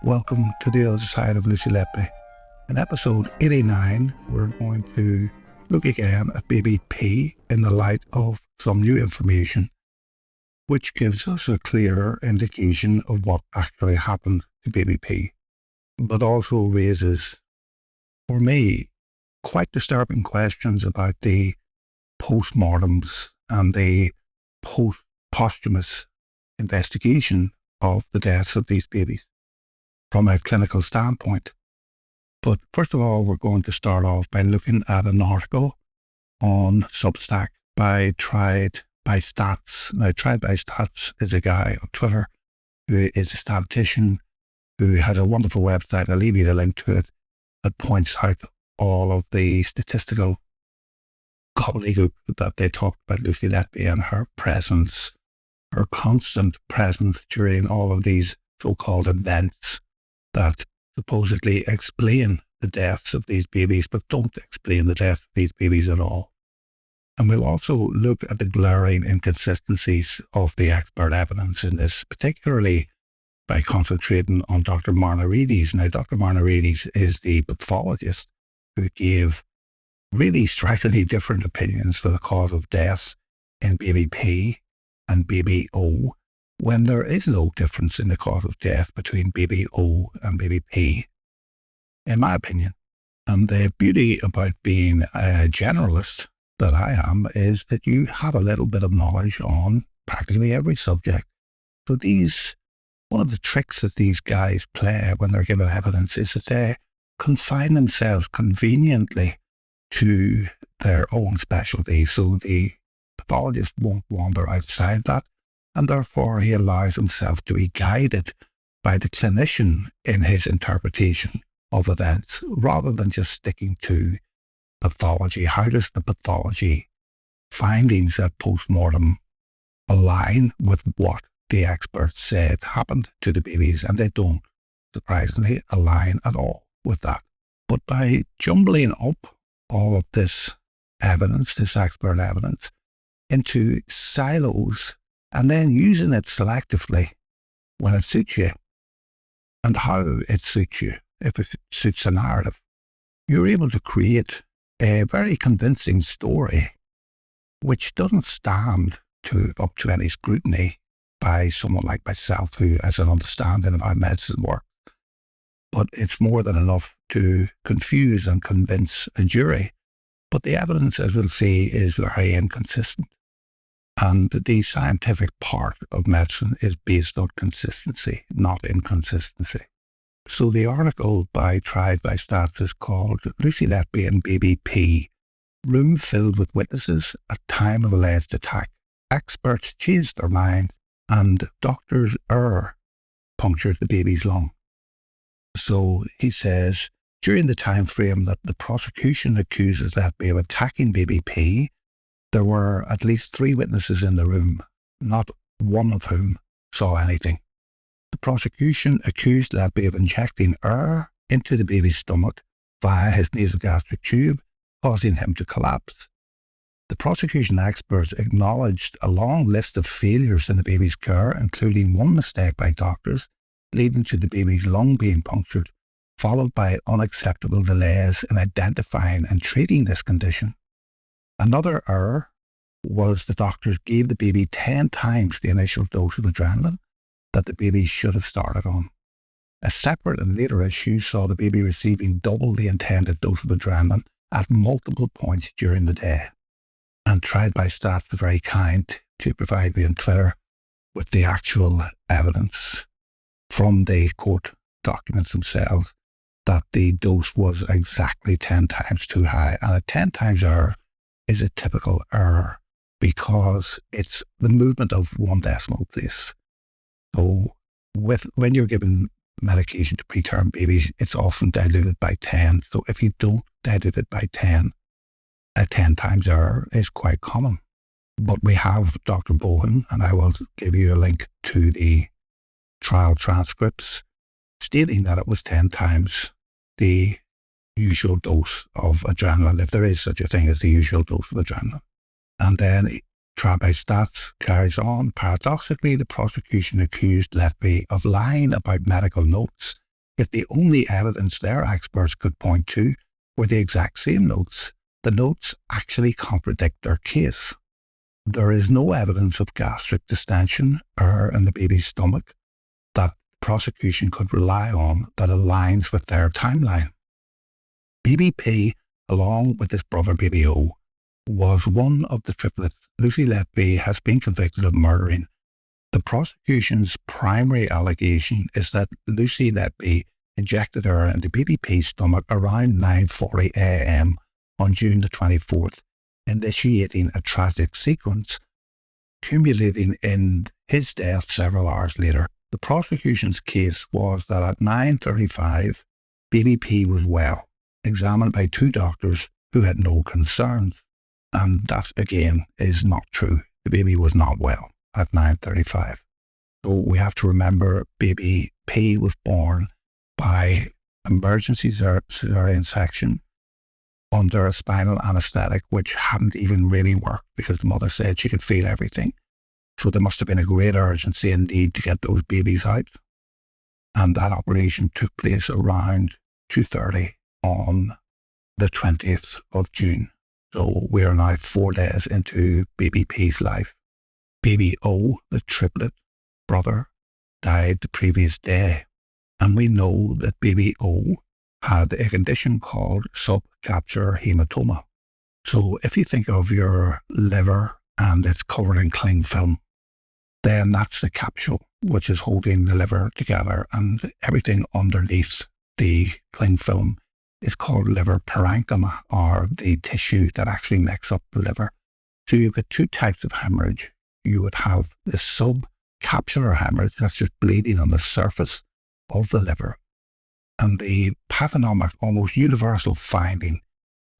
Welcome to the other side of Lucy Letby. In episode 89, we're going to look again at baby P in the light of some new information, which gives us a clearer indication of what actually happened to baby P, but also raises, for me, quite disturbing questions about the postmortems and the posthumous investigation of the deaths of these babies from a clinical standpoint. But first of all, we're going to start off by looking at an article on Substack by Tried by Stats. Now, Tried by Stats is a guy on Twitter who is a statistician who has a wonderful website. I'll leave you the link to it that points out all of the statistical gobbledygook that they talked about Lucy Letby and her presence, her constant presence during all of these so-called events that supposedly explain the deaths of these babies, but don't explain the deaths of these babies at all. And we'll also look at the glaring inconsistencies of the expert evidence in this, particularly by concentrating on Dr. Marnarides. Now, Dr. Marnarides is the pathologist who gave really strikingly different opinions for the cause of death in baby P and baby O, when there is no difference in the cause of death between baby O and baby P, in my opinion. And the beauty about being a generalist that I am is that you have a little bit of knowledge on practically every subject. So one of the tricks that these guys play when they're given evidence is that they confine themselves conveniently to their own specialty. So the pathologist won't wander outside that, and therefore he allows himself to be guided by the clinician in his interpretation of events, rather than just sticking to pathology. How does the pathology findings at postmortem align with what the experts said happened to the babies? And they don't, surprisingly, align at all with that. But by jumbling up all of this evidence, this expert evidence, into silos, and then using it selectively when it suits you and how it suits you, if it suits a narrative, you're able to create a very convincing story which doesn't stand up to any scrutiny by someone like myself who has an understanding of how medicine works. But it's more than enough to confuse and convince a jury. But the evidence, as we'll see, is very inconsistent. And the scientific part of medicine is based on consistency, not inconsistency. So the article by Tried by Stats is called Lucy Letby and Baby P, Room Filled with Witnesses at Time of Alleged Attack. Experts changed their mind and doctors' error punctured the baby's lung. So he says, during the time frame that the prosecution accuses Letby of attacking baby P, there were at least 3 witnesses in the room, not one of whom saw anything. The prosecution accused Letby of injecting air into the baby's stomach via his nasogastric tube, causing him to collapse. The prosecution experts acknowledged a long list of failures in the baby's care, including one mistake by doctors, leading to the baby's lung being punctured, followed by unacceptable delays in identifying and treating this condition. Another error was the doctors gave the baby 10 times the initial dose of adrenaline that the baby should have started on. A separate and later issue saw the baby receiving double the intended dose of adrenaline at multiple points during the day. And Tried by Stats was very kind to provide me on Twitter with the actual evidence from the court documents themselves that the dose was exactly 10 times too high. And a 10 times error is a typical error because it's the movement of 1 decimal place. So when you're given medication to preterm babies, it's often diluted by 10. So if you don't dilute it by 10, a 10 times error is quite common. But we have Dr. Bowen, and I will give you a link to the trial transcripts, stating that it was 10 times the usual dose of adrenaline, if there is such a thing as the usual dose of adrenaline. And then Tried by Stats carries on. Paradoxically, the prosecution accused Letby of lying about medical notes Yet the only evidence their experts could point to were the exact same notes. The notes actually contradict their case. There is no evidence of gastric distension or in the baby's stomach that the prosecution could rely on that aligns with their timeline. Baby P, along with his brother Baby O, was one of the triplets Lucy Letby has been convicted of murdering. The prosecution's primary allegation is that Lucy Letby injected her into Baby P's stomach around 9:40 a.m. on June the 24th, initiating a tragic sequence, culminating in his death several hours later. The prosecution's case was that at 9:35, Baby P was well, examined by two doctors who had no concerns. And that, again, is not true. The baby was not well at 9:35. So we have to remember Baby P was born by emergency cesarean section under a spinal anesthetic, which hadn't even really worked because the mother said she could feel everything. So there must have been a great urgency and need to get those babies out. And that operation took place around 2:30 on the 20th of June. So we are now 4 days into Baby P's life. Baby O, the triplet brother, died the previous day. And we know that Baby O had a condition called subcapsular hematoma. So if you think of your liver and it's covered in cling film, then that's the capsule which is holding the liver together, and everything underneath the cling film is called liver parenchyma, or the tissue that actually makes up the liver. So you've got two types of hemorrhage. You would have the subcapsular hemorrhage that's just bleeding on the surface of the liver. And the pathognomic, almost universal finding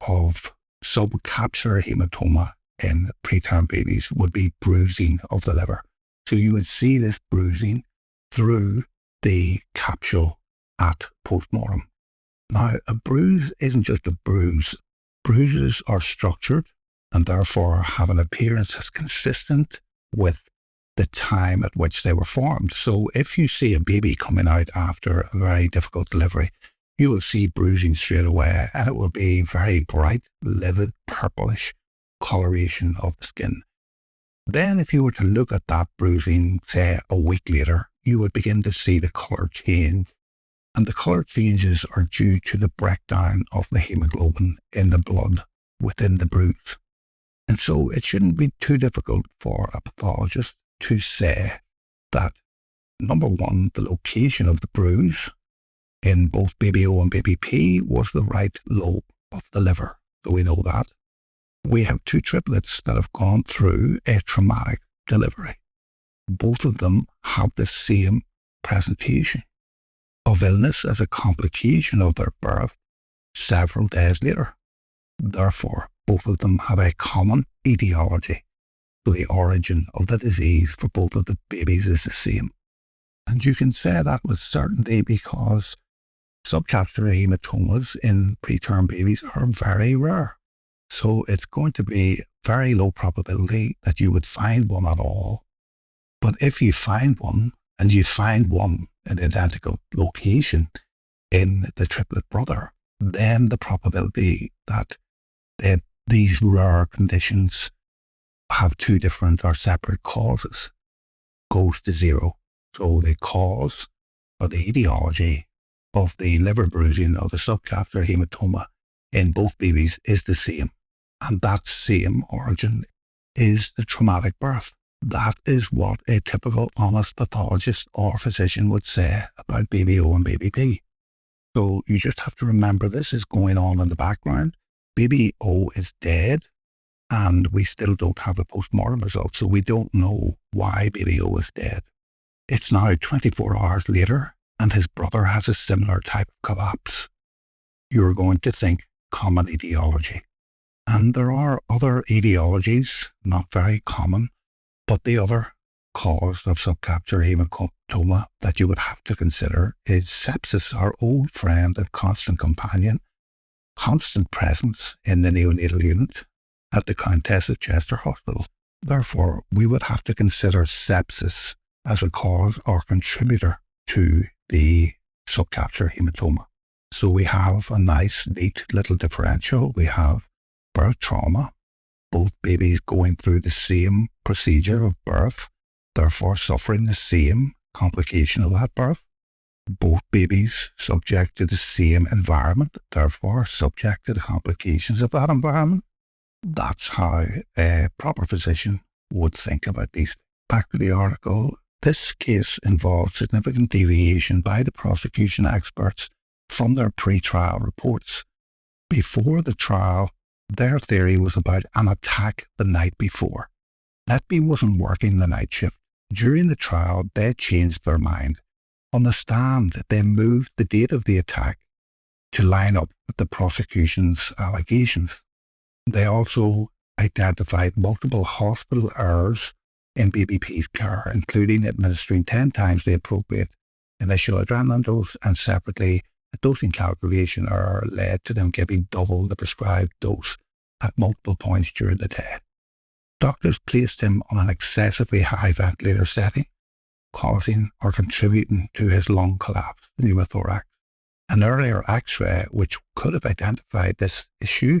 of subcapsular hematoma in preterm babies would be bruising of the liver. So you would see this bruising through the capsule at postmortem. Now, a bruise isn't just a bruise. Bruises are structured and therefore have an appearance that's consistent with the time at which they were formed. So if you see a baby coming out after a very difficult delivery, you will see bruising straight away, and it will be very bright, livid, purplish coloration of the skin. Then if you were to look at that bruising, say a week later, you would begin to see the colour change. And the colour changes are due to the breakdown of the hemoglobin in the blood within the bruise. And so it shouldn't be too difficult for a pathologist to say that, number one, the location of the bruise in both Baby O and Baby P was the right lobe of the liver. So we know that. We have two triplets that have gone through a traumatic delivery. Both of them have the same presentation of illness as a complication of their birth several days later. Therefore, both of them have a common etiology. So the origin of the disease for both of the babies is the same. And you can say that with certainty because subcapsular hematomas in preterm babies are very rare. So it's going to be very low probability that you would find one at all. But if you find one, and you find one in identical location in the triplet brother, then the probability that these rare conditions have two different or separate causes goes to zero. So the cause or the etiology of the liver bruising or the subcapsular hematoma in both babies is the same. And that same origin is the traumatic birth. That is what a typical honest pathologist or physician would say about Baby O and Baby P. So you just have to remember this is going on in the background. Baby O is dead, and we still don't have a post-mortem result, so we don't know why Baby O is dead. It's now 24 hours later, and his brother has a similar type of collapse. You're going to think common etiology. And there are other etiologies, not very common, but the other cause of subcapsular hematoma that you would have to consider is sepsis, our old friend and constant companion, constant presence in the neonatal unit at the Countess of Chester Hospital. Therefore, we would have to consider sepsis as a cause or contributor to the subcapsular hematoma. So we have a nice, neat little differential. We have birth trauma, both babies going through the same procedure of birth, therefore suffering the same complication of that birth. Both babies subject to the same environment, therefore subject to the complications of that environment. That's how a proper physician would think about these. Back to the article. This case involved significant deviation by the prosecution experts from their pre-trial reports. Before the trial, their theory was about an attack the night before. Letby wasn't working the night shift. During the trial, they changed their mind. On the stand, they moved the date of the attack to line up with the prosecution's allegations. They also identified multiple hospital errors in BBP's care, including administering 10 times the appropriate initial adrenaline dose, and separately, a dosing calculation error led to them giving double the prescribed dose at multiple points during the day. Doctors placed him on an excessively high ventilator setting, causing or contributing to his lung collapse, pneumothorax. An earlier X-ray, which could have identified this issue,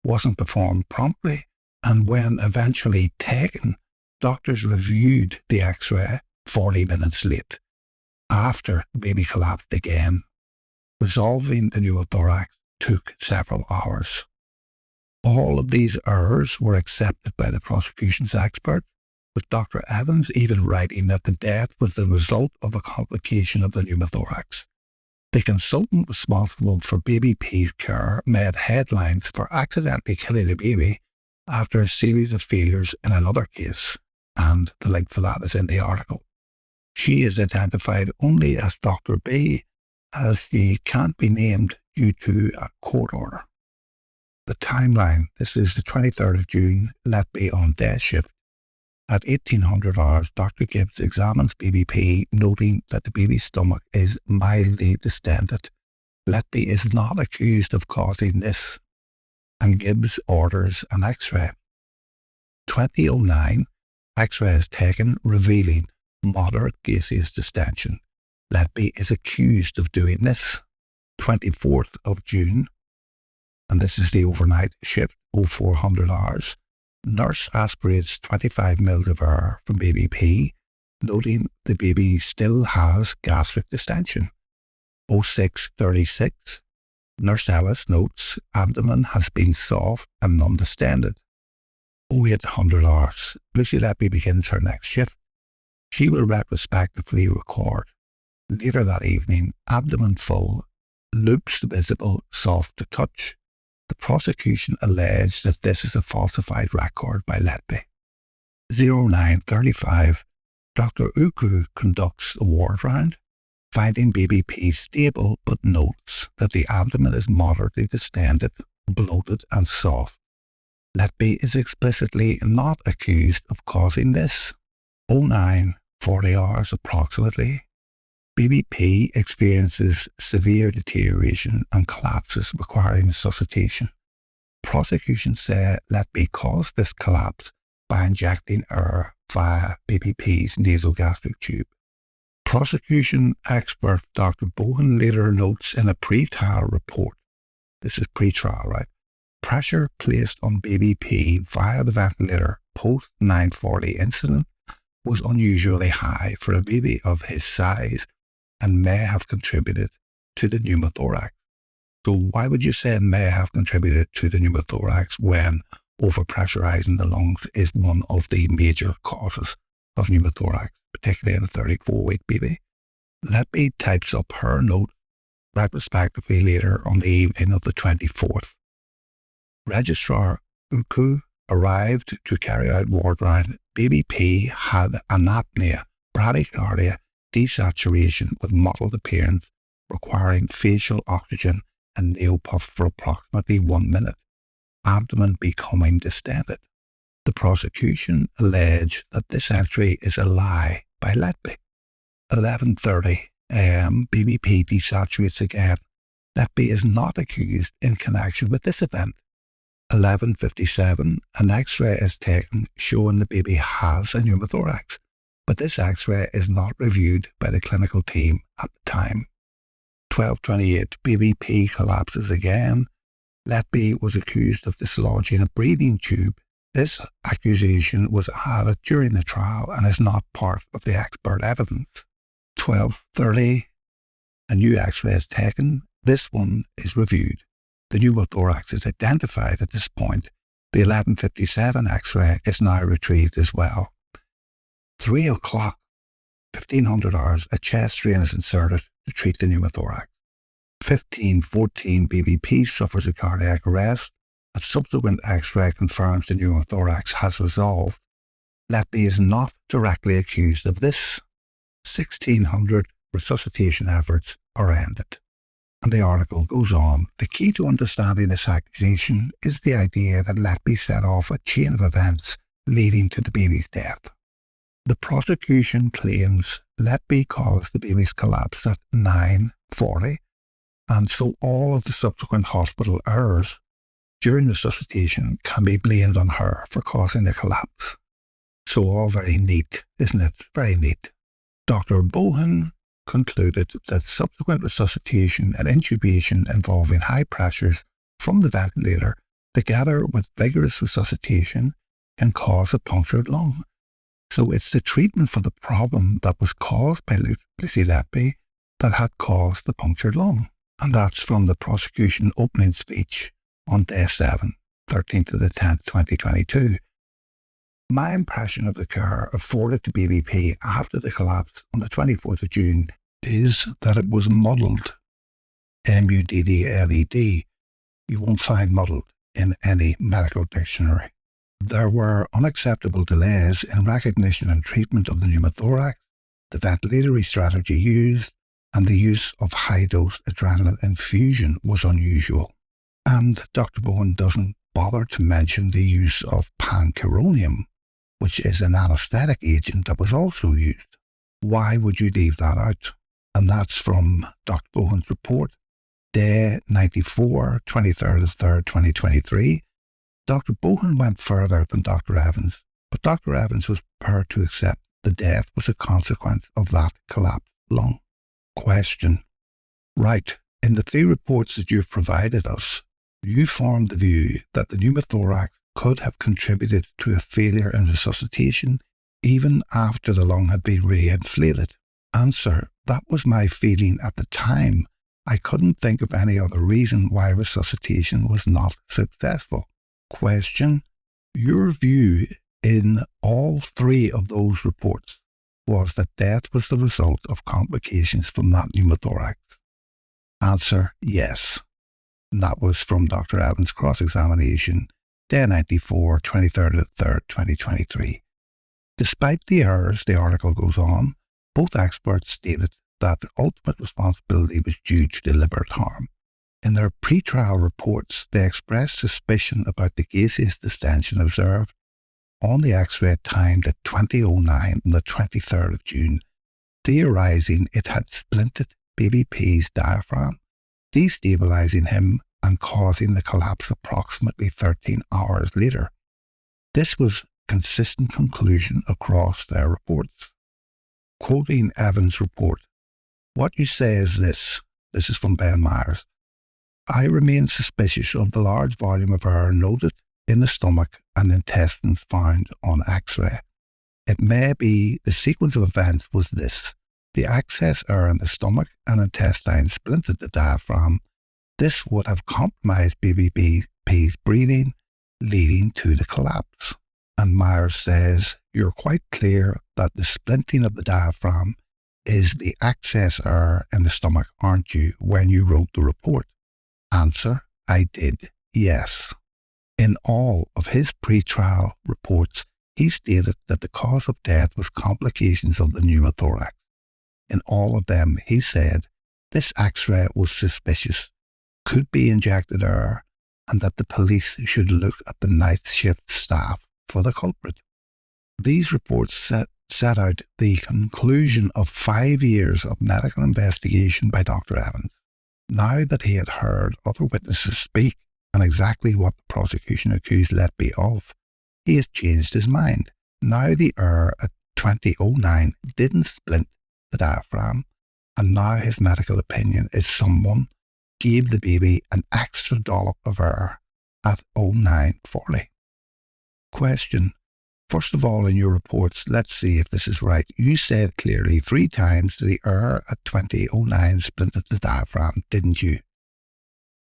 wasn't performed promptly, and when eventually taken, doctors reviewed the X-ray 40 minutes late, after the baby collapsed again. Resolving the pneumothorax took several hours. All of these errors were accepted by the prosecution's experts, with Dr. Evans even writing that the death was the result of a complication of the pneumothorax. The consultant responsible for Baby P's care made headlines for accidentally killing a baby after a series of failures in another case, and the link for that is in the article. She is identified only as Dr. B, as she can't be named due to a court order. The timeline: this is the 23rd of June, Letby on day shift. At 1800 hours, Dr. Gibbs examines BBP, noting that the baby's stomach is mildly distended. Letby is not accused of causing this, and Gibbs orders an X-ray. 2009, X-ray is taken, revealing moderate gaseous distension. Letby is accused of doing this. 24th of June, and this is the overnight shift, 0400 hours. Nurse aspirates 25 mils of air from baby P, noting the baby still has gastric distension. 0636, Nurse Ellis notes abdomen has been soft and non-distended. 0800 hours, Lucy Letby begins her next shift. She will retrospectively record. Later that evening, abdomen full, loops visible, soft to touch. The prosecution alleged that this is a falsified record by Letby. 0935, Dr. Uku conducts a ward round, finding baby P stable, but notes that the abdomen is moderately distended, bloated and soft. Letby is explicitly not accused of causing this. 0940 hours approximately, baby P experiences severe deterioration and collapses, requiring resuscitation. Prosecution say Letby caused this collapse by injecting air via baby P's nasogastric tube. Prosecution expert Dr. Bohan later notes in a pre-trial report, this is pre-trial, right? Pressure placed on baby P via the ventilator post 940 incident was unusually high for a baby of his size and may have contributed to the pneumothorax. So why would you say may have contributed to the pneumothorax when overpressurizing the lungs is one of the major causes of pneumothorax, particularly in a 34-week baby? Letby types up her note retrospectively later on the evening of the 24th. Registrar Uku arrived to carry out ward round. Baby P had anapnea, bradycardia, desaturation with mottled appearance, requiring facial oxygen and neopuff for approximately 1 minute, abdomen becoming distended. The prosecution alleged that this entry is a lie by Letby. 11:30 a.m. BBP desaturates again. Letby is not accused in connection with this event. 11:57, an X-ray is taken showing the baby has a pneumothorax, but this X-ray is not reviewed by the clinical team at the time. 12:28, BBP collapses again. Letby was accused of dislodging a breathing tube. This accusation was added during the trial and is not part of the expert evidence. 12:30, a new X-ray is taken. This one is reviewed. The pneumothorax is identified at this point. The 11:57 X-ray is now retrieved as well. 3 o'clock, 1500 hours, a chest drain is inserted to treat the pneumothorax. 15:14, BBP suffers a cardiac arrest. A subsequent X-ray confirms the pneumothorax has resolved. Letby is not directly accused of this. 1600, resuscitation efforts are ended. And the article goes on. The key to understanding this accusation is the idea that Letby set off a chain of events leading to the baby's death. The prosecution claims Letby caused the baby's collapse at 9:40, and so all of the subsequent hospital errors during resuscitation can be blamed on her for causing the collapse. So all very neat, isn't it? Very neat. Dr. Bohan concluded that subsequent resuscitation and intubation involving high pressures from the ventilator, together with vigorous resuscitation, can cause a punctured lung. So it's the treatment for the problem that was caused by Lucy Letby that had caused the punctured lung. And that's from the prosecution opening speech on day 7, 13th of the 10th, 2022. My impression of the care afforded to BBP after the collapse on the 24th of June is that it was muddled. M-U-D-D-L-E-D. You won't find muddled in any medical dictionary. There were unacceptable delays in recognition and treatment of the pneumothorax, the ventilatory strategy used, and the use of high-dose adrenaline infusion was unusual. And Dr. Bohan doesn't bother to mention the use of pancuronium, which is an anesthetic agent that was also used. Why would you leave that out? And that's from Dr. Bohan's report, day 94, 23rd of 3rd, 2023. Dr. Bohan went further than Dr. Evans, but Dr. Evans was prepared to accept the death was a consequence of that collapsed lung. Question. Right, in the 3 reports that you've provided us, you formed the view that the pneumothorax could have contributed to a failure in resuscitation even after the lung had been reinflated. Answer. That was my feeling at the time. I couldn't think of any other reason why resuscitation was not successful. Question. Your view in all 3 of those reports was that death was the result of complications from that pneumothorax. Answer. Yes. And that was from Dr. Evans' cross-examination, day 94, 23rd of 3rd, 2023. Despite the errors, the article goes on, both experts stated that the ultimate responsibility was due to deliberate harm. In their pre-trial reports, they expressed suspicion about the gaseous distension observed on the X-ray timed at 20:09 on the 23rd of June, theorizing it had splinted BBP's diaphragm, destabilizing him and causing the collapse approximately 13 hours later. This was a consistent conclusion across their reports. Quoting Evans' report, what you say is this is from Ben Myers, I remain suspicious of the large volume of error noted in the stomach and intestines found on X-ray. It may be the sequence of events was this. The excess air in the stomach and intestine splintered the diaphragm. This would have compromised BBP's breathing, leading to the collapse. And Myers says, you're quite clear that the splinting of the diaphragm is the excess air in the stomach, aren't you, when you wrote the report? Answer, I did, yes. In all of his pre-trial reports, he stated that the cause of death was complications of the pneumothorax. In all of them, he said, this X-ray was suspicious, could be injected air, and that the police should look at the night shift staff for the culprit. These reports set out the conclusion of 5 years of medical investigation by Dr. Evans. Now that he had heard other witnesses speak and exactly what the prosecution accused Letby of, he has changed his mind. Now the air at 20:09 didn't splint the diaphragm, and now his medical opinion is someone gave the baby an extra dollop of air at 09:40. Question. First of all, in your reports, let's see if this is right. You said clearly 3 times the air at 20:09 splintered the diaphragm, didn't you?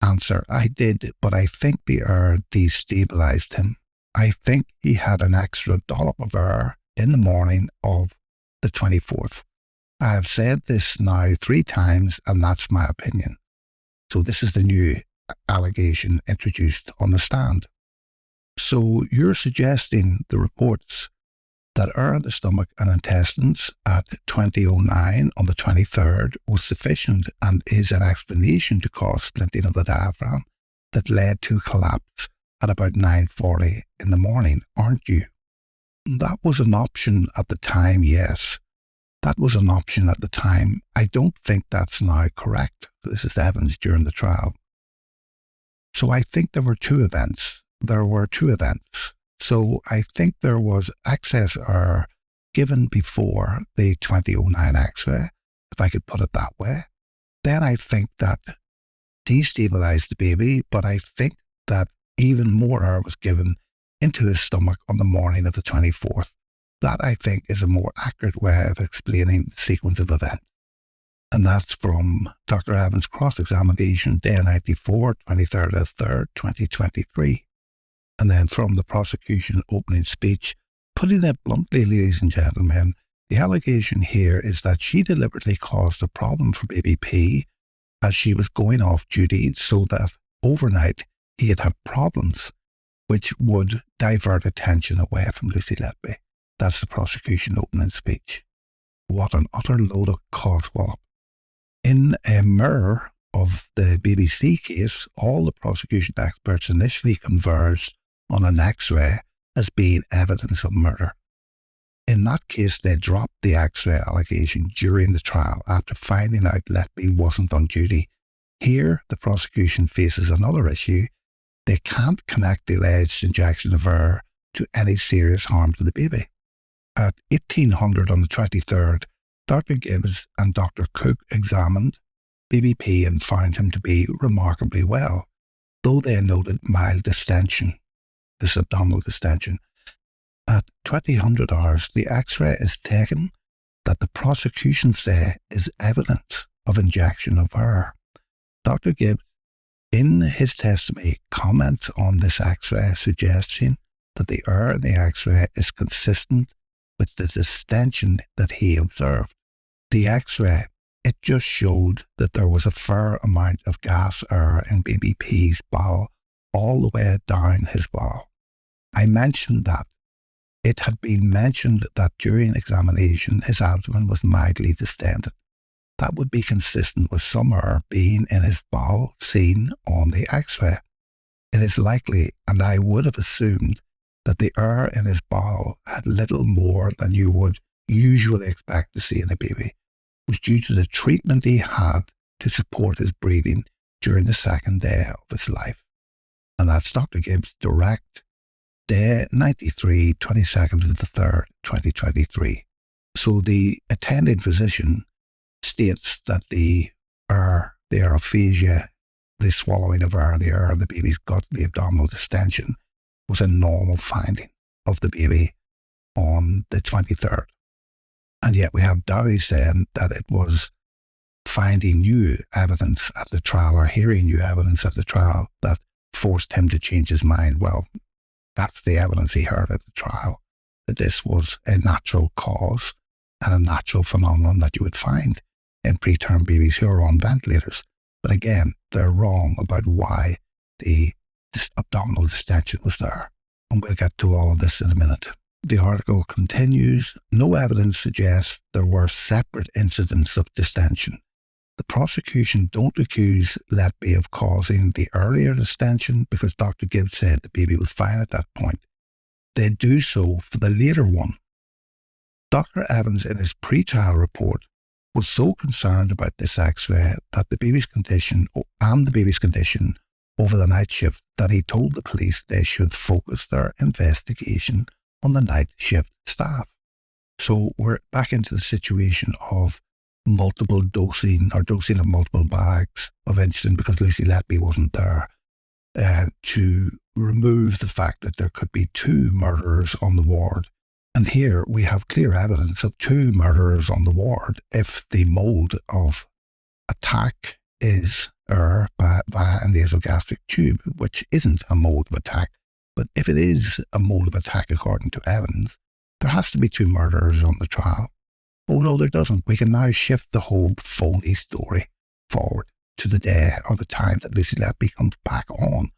Answer. I did, but I think the air destabilized him. I think he had an extra dollop of air in the morning of the 24th. I have said this now 3 times, and that's my opinion. So this is the new allegation introduced on the stand. So you're suggesting the reports that air in the stomach and intestines at 20:09 on the 23rd was sufficient and is an explanation to cause splinting of the diaphragm that led to collapse at about 9:40 in the morning, aren't you? That was an option at the time, yes. That was an option at the time. I don't think that's now correct. This is Evans during the trial. So I think there were 2 events. So I think there was excess air given before the 20:09 X-ray, if I could put it that way. Then I think that destabilized the baby, but I think that even more air was given into his stomach on the morning of the 24th. That, I think, is a more accurate way of explaining the sequence of events. And that's from Dr. Evans' cross-examination, day 94, 23rd of 3rd, 2023. And then from the prosecution opening speech, putting it bluntly, ladies and gentlemen, the allegation here is that she deliberately caused a problem for baby P as she was going off duty so that overnight he had had problems which would divert attention away from Lucy Letby. That's the prosecution opening speech. What an utter load of codswallop. In a mirror of the BBC case, all the prosecution experts initially converged on an X-ray as being evidence of murder. In that case, they dropped the X-ray allegation during the trial after finding out Letby wasn't on duty. Here, the prosecution faces another issue. They can't connect the alleged injection of air to any serious harm to the baby. At 1800 on the 23rd, Dr. Gibbs and Dr. Cook examined baby P and found him to be remarkably well, though they noted mild distension, this abdominal distension. At 2000 hours, the X-ray is taken that the prosecution say is evidence of injection of air. Dr. Gibbs, in his testimony, comments on this X-ray, suggesting that the air in the X-ray is consistent with the distension that he observed. The X-ray, it just showed that there was a fair amount of gas air in baby P's bowel all the way down his bowel. I mentioned that. It had been mentioned that during examination his abdomen was mildly distended. That would be consistent with some air being in his bowel seen on the X-ray. It is likely, and I would have assumed, that the air in his bowel had little more than you would usually expect to see in a baby, was due to the treatment he had to support his breathing during the second day of his life. And that's Dr. Gibbs' direct, day 93, 22nd of the 3rd, 2023. So the attending physician states that the aerophagia, the swallowing of air, the air in the baby's gut, the abdominal distension, was a normal finding of the baby on the 23rd. And yet we have Dewi saying that it was finding new evidence at the trial, or hearing new evidence at the trial, that forced him to change his mind. Well, that's the evidence he heard at the trial, that this was a natural cause and a natural phenomenon that you would find in preterm babies who are on ventilators. But again, they're wrong about why the abdominal distension was there. And we'll get to all of this in a minute. The article continues, no evidence suggests there were separate incidents of distension. The prosecution don't accuse Letby of causing the earlier distension because Dr. Gibbs said the baby was fine at that point. They do so for the later one. Dr. Evans, in his pre-trial report, was so concerned about this X-ray that the baby's condition over the night shift that he told the police they should focus their investigation on the night shift staff. So we're back into the situation of multiple dosing or dosing of multiple bags of insulin because Lucy Letby wasn't there, to remove the fact that there could be two murderers on the ward. And here we have clear evidence of two murderers on the ward if the mode of attack is via a nasogastric tube, which isn't a mode of attack. But if it is a mode of attack according to Evans, there has to be two murderers on the trial. Oh no, there doesn't. We can now shift the whole phony story forward to the day or the time that Lucy Letby comes back on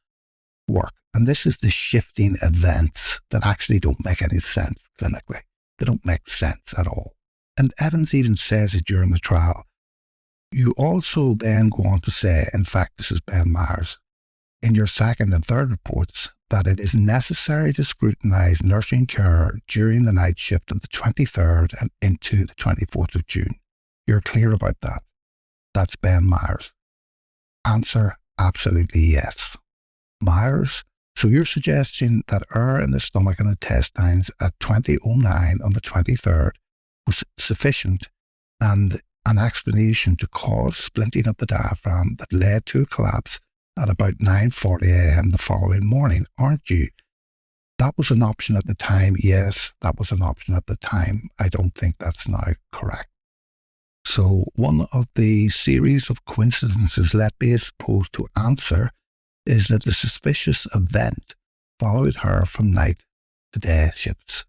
work. And this is the shifting events that actually don't make any sense clinically. They don't make sense at all. And Evans even says it during the trial. You also then go on to say, in fact, this is Ben Myers, in your second and third reports, that it is necessary to scrutinise nursing care during the night shift of the 23rd and into the 24th of June. You're clear about that. That's Ben Myers. Answer, absolutely yes. Myers, so you're suggesting that air in the stomach and intestines at 20:09 on the 23rd was sufficient and an explanation to cause splinting of the diaphragm that led to a collapse at about 9:40 a.m. the following morning, aren't you? That was an option at the time. Yes, that was an option at the time. I don't think that's now correct. So one of the series of coincidences Letby is supposed to answer is that the suspicious event followed her from night to day shifts.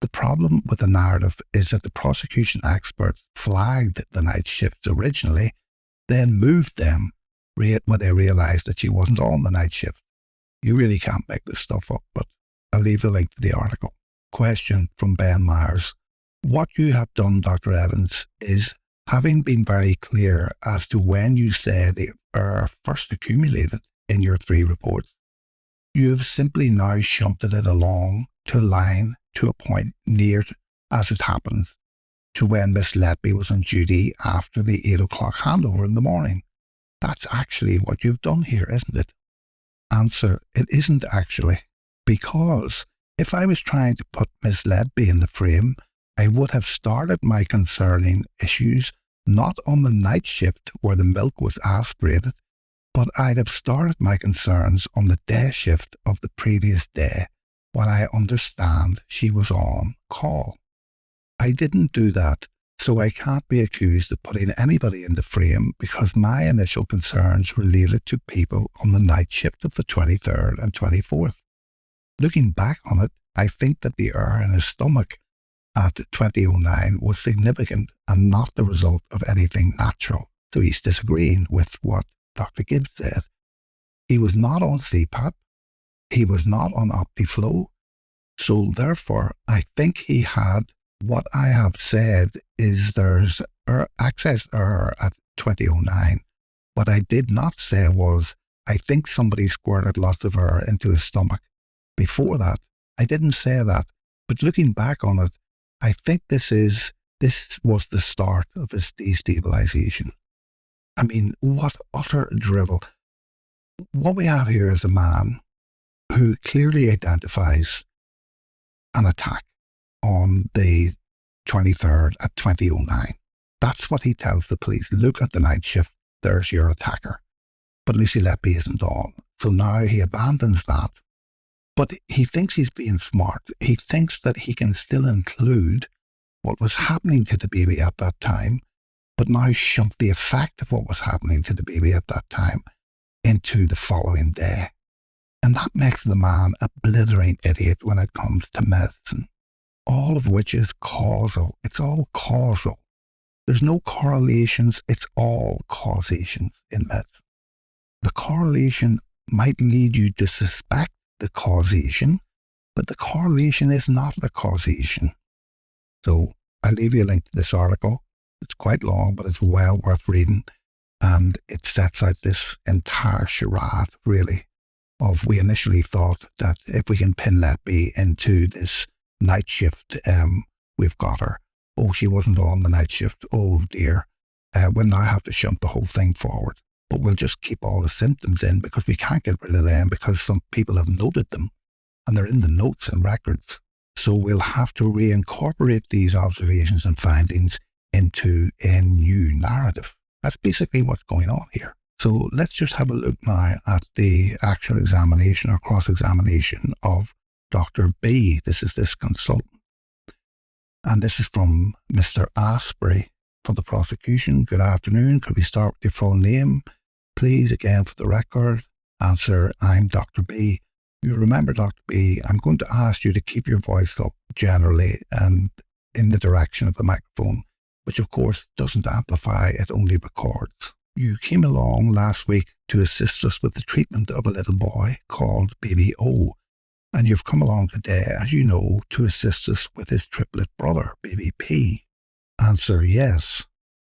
The problem with the narrative is that the prosecution experts flagged the night shifts originally, then moved them when they realised that she wasn't on the night shift. You really can't make this stuff up, but I'll leave a link to the article. Question from Ben Myers. What you have done, Dr. Evans, is, having been very clear as to when you say the error first accumulated in your three reports, you have simply now shunted it along to a line to a point near, as it happens, to when Miss Letby was on duty after the 8 o'clock handover in the morning. That's actually what you've done here, isn't it? Answer, it isn't actually, because if I was trying to put Miss Letby in the frame, I would have started my concerning issues not on the night shift where the milk was aspirated, but I'd have started my concerns on the day shift of the previous day when I understand she was on call. I didn't do that, so I can't be accused of putting anybody in the frame because my initial concerns related to people on the night shift of the 23rd and 24th. Looking back on it, I think that the error in his stomach at 20:09 was significant and not the result of anything natural. So he's disagreeing with what Dr. Gibbs said. He was not on CPAP. He was not on OptiFlow. So therefore, I think he had what I have said is there's access error at 20:09. What I did not say was, I think somebody squirted lots of air into his stomach. Before that, I didn't say that. But looking back on it, I think this was the start of his destabilization. I mean, what utter drivel. What we have here is a man who clearly identifies an attack on the 23rd at 20:09. That's what he tells the police. Look at the night shift. There's your attacker. But Lucy Letby isn't on. So now he abandons that. But he thinks he's being smart. He thinks that he can still include what was happening to the baby at that time, but now shunt the effect of what was happening to the baby at that time into the following day. And that makes the man a blithering idiot when it comes to medicine. All of which is causal. It's all causal. There's no correlations. It's all causations in medicine. The correlation might lead you to suspect the causation, but the correlation is not the causation. So I'll leave you a link to this article. It's quite long, but it's well worth reading. And it sets out this entire charade, really, of we initially thought that if we can pin Letby into this night shift, we've got her. Oh, she wasn't on the night shift. Oh dear. We'll now have to shunt the whole thing forward. But we'll just keep all the symptoms in because we can't get rid of them because some people have noted them and they're in the notes and records. So we'll have to reincorporate these observations and findings into a new narrative. That's basically what's going on here. So let's just have a look now at the actual examination or cross-examination of Dr. B. This is this consultant. And this is from Mr. Asprey for the prosecution. Good afternoon. Could we start with your full name? Please, again, for the record, answer, I'm Dr. B. You remember, Dr. B, I'm going to ask you to keep your voice up generally and in the direction of the microphone, which of course doesn't amplify, it only records. You came along last week to assist us with the treatment of a little boy called Baby O. And you've come along today, as you know, to assist us with his triplet brother, Baby P. Answer, yes.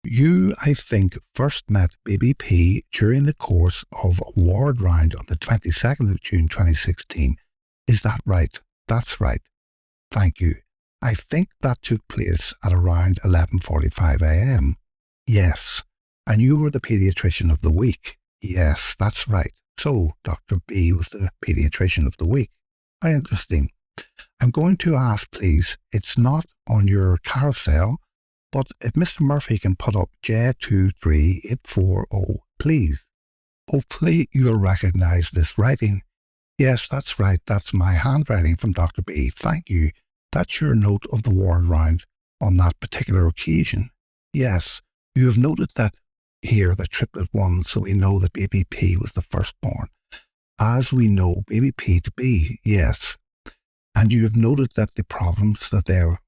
You, I think, first met Baby P during the course of a ward round on the 22nd of June 2016. Is that right? That's right. Thank you. I think that took place at around 11:45 a.m. Yes. And you were the paediatrician of the week. Yes, that's right. So, Dr. B was the paediatrician of the week. How interesting. I'm going to ask, please, it's not on your carousel, but if Mr. Murphy can put up J23840, please. Hopefully you'll recognize this writing. Yes, that's right. That's my handwriting from Dr. B. Thank you. That's your note of the ward round on that particular occasion. Yes, you have noted that here, the triplet one, so we know that Baby P was the firstborn. As we know Baby P to be, yes. And you have noted that the problems that they were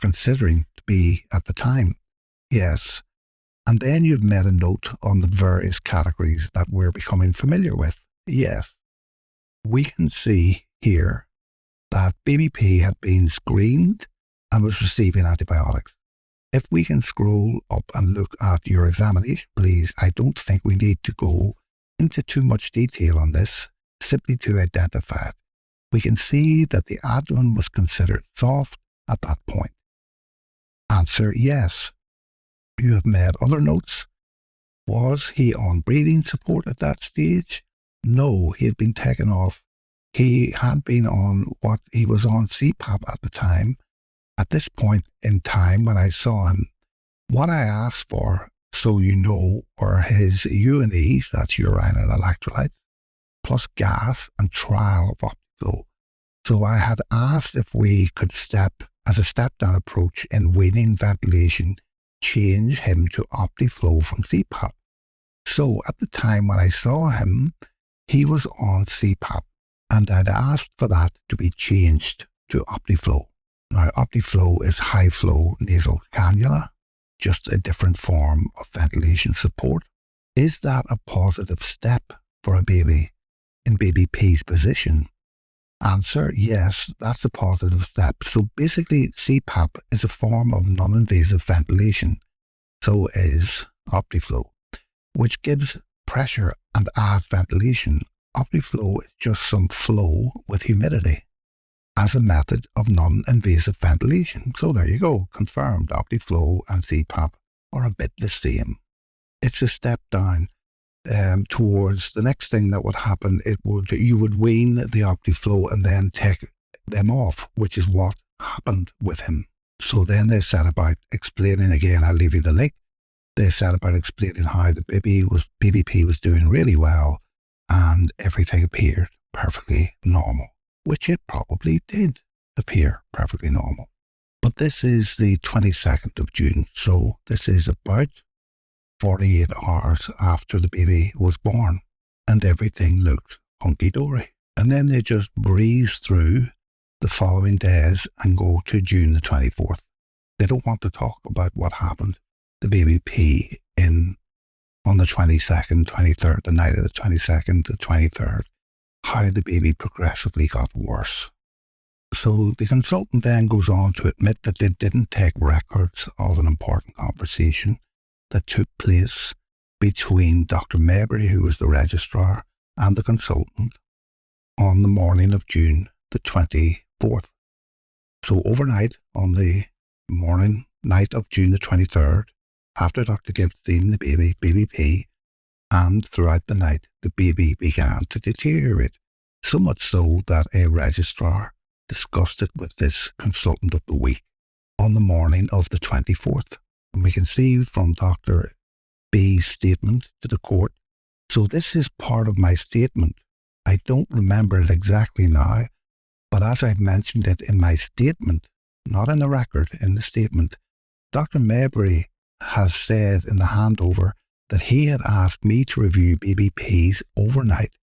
considering to be at the time, yes. And then you've made a note on the various categories that we're becoming familiar with, yes. We can see here that Baby P had been screened and was receiving antibiotics. If we can scroll up and look at your examination, please, I don't think we need to go into too much detail on this, simply to identify it. We can see that the abdomen was considered soft at that point. Answer, yes. You have made other notes. Was he on breathing support at that stage? No, he had been taken off. He had been on he was on CPAP at the time. At this point in time when I saw him, what I asked for, so you know, were his UNE, that's urine and electrolytes, plus gas and trial of OptiFlow. So I had asked if we could as a step-down approach in weaning ventilation, change him to OptiFlow from CPAP. So at the time when I saw him, he was on CPAP, and I'd asked for that to be changed to OptiFlow. Now, OptiFlow is high-flow nasal cannula, just a different form of ventilation support. Is that a positive step for a baby in Baby P's position? Answer, yes, that's a positive step. So basically, CPAP is a form of non-invasive ventilation. So is OptiFlow, which gives pressure and adds ventilation. OptiFlow is just some flow with humidity as a method of non-invasive ventilation. So there you go, confirmed. OptiFlow and CPAP are a bit the same. It's a step down towards the next thing that would happen. You would wean the OptiFlow and then take them off, which is what happened with him. So then they set about explaining, again, I'll leave you the link. They set about explaining how the Baby P was doing really well and everything appeared perfectly normal, which it probably did appear perfectly normal. But this is the 22nd of June, so this is about 48 hours after the baby was born, and everything looked hunky-dory. And then they just breeze through the following days and go to June the 24th. They don't want to talk about what happened to Baby P on the 22nd, 23rd, the night of the 22nd, the 23rd, how the baby progressively got worse. So the consultant then goes on to admit that they didn't take records of an important conversation that took place between Dr. Maybury, who was the registrar, and the consultant on the morning of June the 24th. So overnight, on the night of June the 23rd, after Dr. Gibbs seen the baby, Baby P, and throughout the night, the baby began to deteriorate, so much so that a registrar discussed it with this consultant of the week on the morning of the 24th. And we can see from Dr. B's statement to the court. So this is part of my statement. I don't remember it exactly now, but as I've mentioned it in my statement, not in the record, in the statement, Dr. Mabry has said in the handover that he had asked me to review baby P's overnight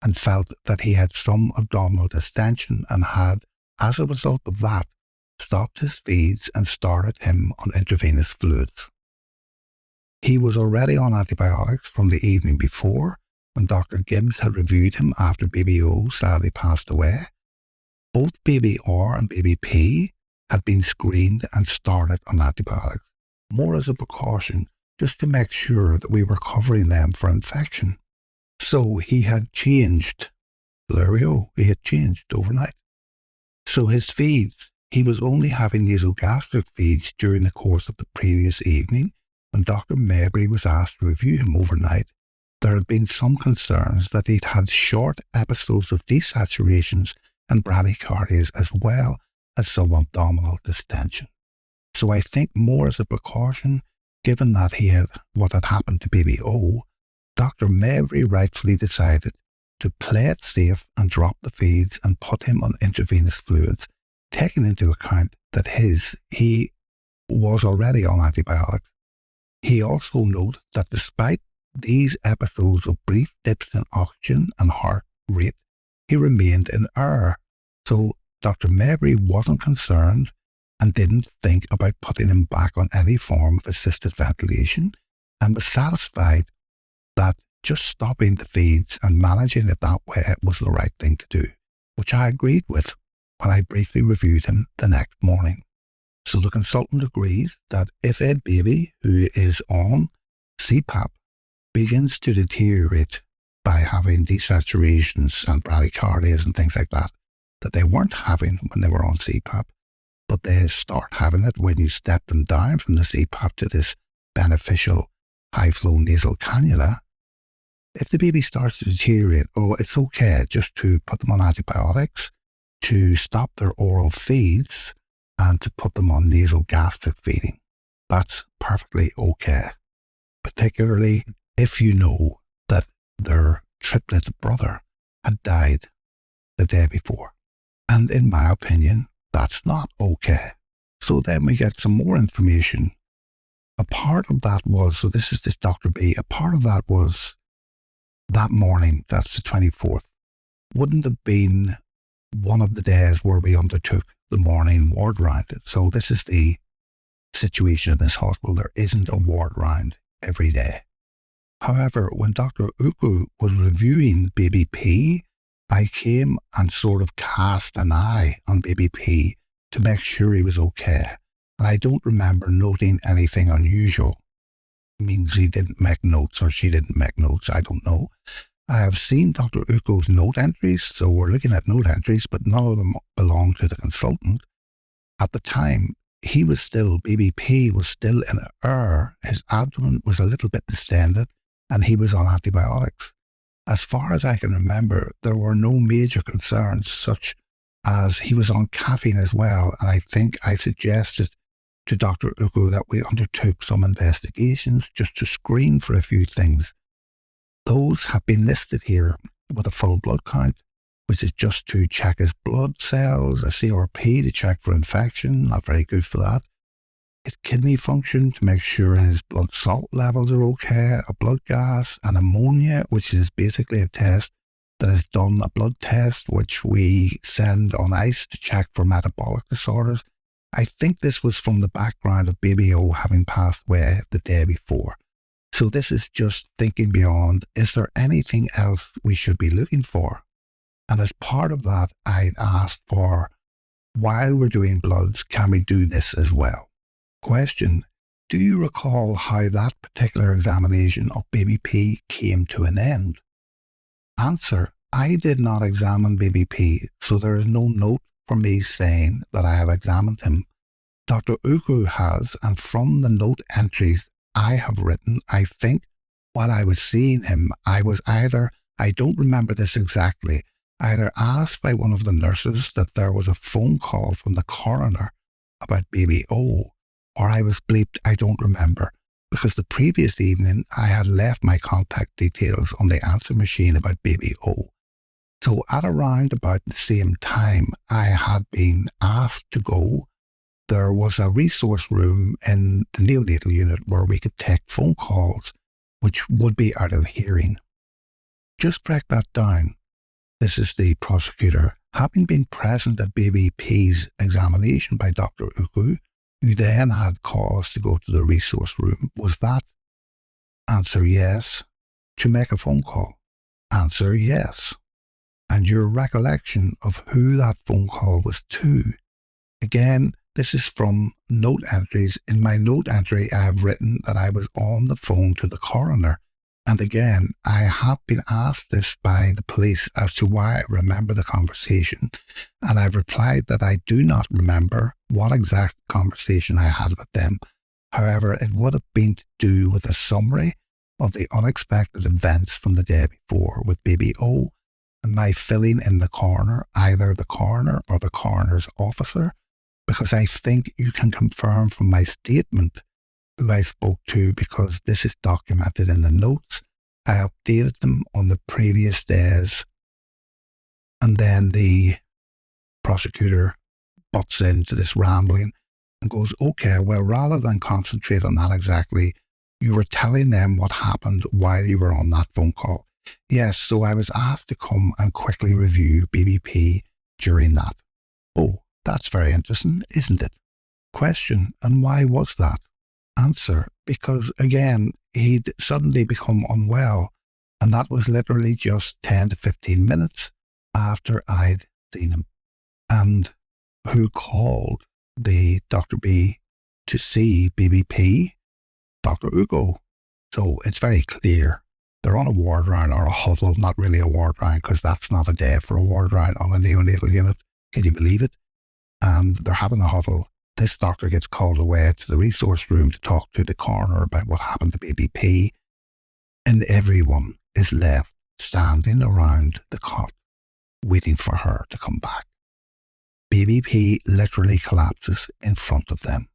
and felt that he had some abdominal distension and had, as a result of that, stopped his feeds and started him on intravenous fluids. He was already on antibiotics from the evening before when Dr. Gibbs had reviewed him after baby O sadly passed away. Both baby R and baby P had been screened and started on antibiotics, more as a precaution, just to make sure that we were covering them for infection. So he had changed. There we go. He had changed overnight. So his feeds, he was only having nasogastric feeds during the course of the previous evening when Dr. Mabry was asked to review him overnight. There had been some concerns that he'd had short episodes of desaturations and bradycardias as well as some abdominal distension. So I think more as a precaution, given that he had what had happened to baby O, Dr. Mabry rightfully decided to play it safe and drop the feeds and put him on intravenous fluids, taking into account that he was already on antibiotics. He also noted that despite these episodes of brief dips in oxygen and heart rate, he remained in error. So Dr. Mabry wasn't concerned and didn't think about putting him back on any form of assisted ventilation and was satisfied that just stopping the feeds and managing it that way was the right thing to do, which I agreed with when I briefly reviewed him the next morning. So the consultant agrees that if a baby who is on CPAP begins to deteriorate by having desaturations and bradycardias and things like that they weren't having when they were on CPAP, but they start having it when you step them down from the CPAP to this beneficial high-flow nasal cannula. If the baby starts to deteriorate, it's okay just to put them on antibiotics, to stop their oral feeds, and to put them on nasogastric feeding. That's perfectly okay, particularly if you know that their triplet brother had died the day before. And in my opinion, that's not okay. So then we get some more information. A part of that was, so this is this Dr. B, a part of that was that morning, that's the 24th, wouldn't have been one of the days where we undertook the morning ward round. So this is the situation in this hospital. There isn't a ward round every day. However, when Dr. Uku was reviewing baby P, I came and sort of cast an eye on baby P to make sure he was okay. And I don't remember noting anything unusual. It means he didn't make notes or she didn't make notes, I don't know. I have seen Dr. Uko's note entries, so we're looking at note entries, but none of them belong to the consultant. At the time, baby P was still in error. His abdomen was a little bit distended and he was on antibiotics. As far as I can remember, there were no major concerns, such as he was on caffeine as well, and I think I suggested to Dr. Uko that we undertook some investigations just to screen for a few things. Those have been listed here with a full blood count, which is just to check his blood cells, a CRP to check for infection, not very good for that. His kidney function to make sure his blood salt levels are okay, a blood gas, an ammonia, which is basically a test that is done, a blood test, which we send on ice to check for metabolic disorders. I think this was from the background of baby O having passed away the day before. So this is just thinking beyond, is there anything else we should be looking for? And as part of that, I asked for, while we're doing bloods, can we do this as well? Question, do you recall how that particular examination of baby P came to an end? Answer, I did not examine baby P, so there is no note for me saying that I have examined him. Dr. Uku has, and from the note entries I have written, I think while I was seeing him, I was either, I don't remember this exactly, either asked by one of the nurses that there was a phone call from the coroner about baby O, or I was bleeped, I don't remember, because the previous evening I had left my contact details on the answer machine about baby O. So at around about the same time I had been asked to go, there was a resource room in the neonatal unit where we could take phone calls which would be out of hearing. Just break that down. This is the prosecutor, having been present at baby P's examination by Dr. Ugu, who then had cause to go to the resource room. Was that? Answer yes. To make a phone call? Answer yes. And your recollection of who that phone call was to? Again, this is from note entries. In my note entry, I have written that I was on the phone to the coroner. And again, I have been asked this by the police as to why I remember the conversation, and I've replied that I do not remember what exact conversation I had with them. However, it would have been to do with a summary of the unexpected events from the day before with baby O, and my filling in the coroner, either the coroner or the coroner's officer, because I think you can confirm from my statement who I spoke to, because this is documented in the notes. I updated them on the previous days. And then the prosecutor butts into this rambling and goes, okay, well, rather than concentrate on that exactly, you were telling them what happened while you were on that phone call. Yes, so I was asked to come and quickly review BBP during that. Oh, that's very interesting, isn't it? Question, and why was that? Answer, because again, he'd suddenly become unwell, and that was literally just 10 to 15 minutes after I'd seen him. And who called the Dr. B to see BBP? Dr. Ugo. So it's very clear. They're on a ward round or a huddle, not really a ward round, because that's not a day for a ward round on a neonatal unit. Can you believe it? And they're having a huddle. This doctor gets called away to the resource room to talk to the coroner about what happened to baby P, and everyone is left standing around the cot, waiting for her to come back. Baby P literally collapses in front of them.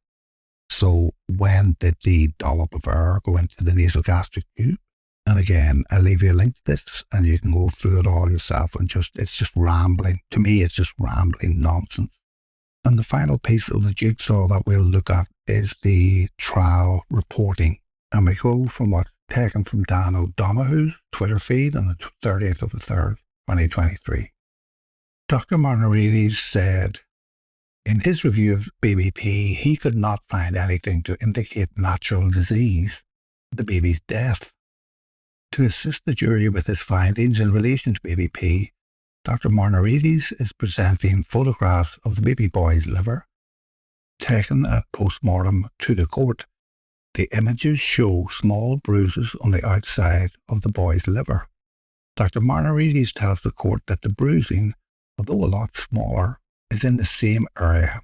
So when did the dollop of air go into the nasogastric tube? And again, I'll leave you a link to this and you can go through it all yourself, and it's just rambling. To me, it's just rambling nonsense. And the final piece of the jigsaw that we'll look at is the trial reporting. And we go from what's taken from Dan O'Donoghue's Twitter feed on the 30th of the 3rd, 2023. Dr. Marnarides said, in his review of BBP, he could not find anything to indicate natural disease, the baby's death. To assist the jury with his findings in relation to BBP, Dr. Marnarides is presenting photographs of the baby boy's liver, taken at post-mortem to the court. The images show small bruises on the outside of the boy's liver. Dr. Marnarides tells the court that the bruising, although a lot smaller, is in the same area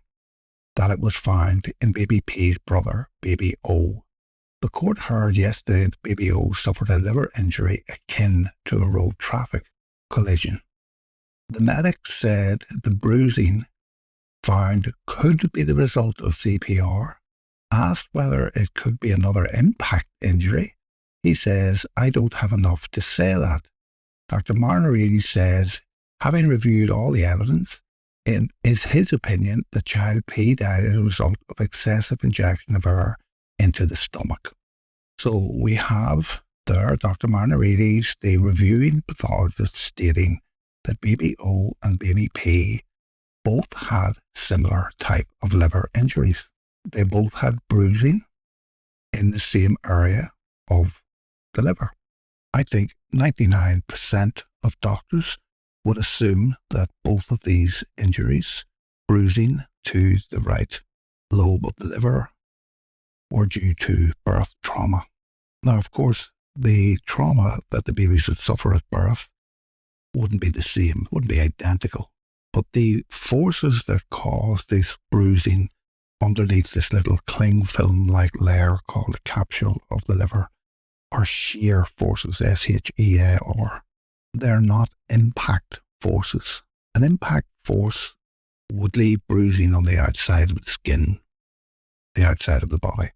that it was found in baby P's brother, baby O. The court heard yesterday that baby O suffered a liver injury akin to a road traffic collision. The medic said the bruising found could be the result of CPR. Asked whether it could be another impact injury, he says, I don't have enough to say that. Dr. Marnarides says, having reviewed all the evidence, it is his opinion that child P died as a result of excessive injection of air into the stomach. So we have there Dr. Marnarides, the reviewing pathologist, stating that baby O and baby P both had similar type of liver injuries. They both had bruising in the same area of the liver. I think 99% of doctors would assume that both of these injuries, bruising to the right lobe of the liver, were due to birth trauma. Now, of course, the trauma that the babies would suffer at birth wouldn't be the same, wouldn't be identical. But the forces that cause this bruising underneath this little cling film-like layer called the capsule of the liver are shear forces, SHEAR. They're not impact forces. An impact force would leave bruising on the outside of the skin, the outside of the body.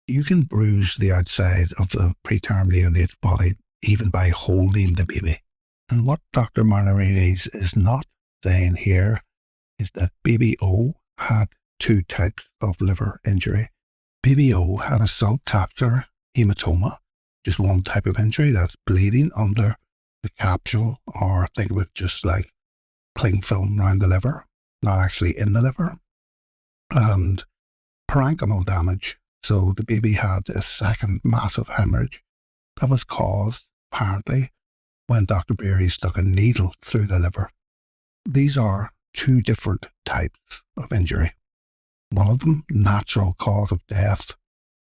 You can bruise the outside of the preterm neonate's body even by holding the baby. And what Dr. Marnarides is not saying here is that baby O had two types of liver injury. Baby O had a subcapsular hematoma, just one type of injury that's bleeding under the capsule, or think of it just like cling film around the liver, not actually in the liver, and parenchymal damage. So the baby had a second massive hemorrhage that was caused, apparently, when Dr. Beery stuck a needle through the liver. These are two different types of injury. One of them, natural cause of death,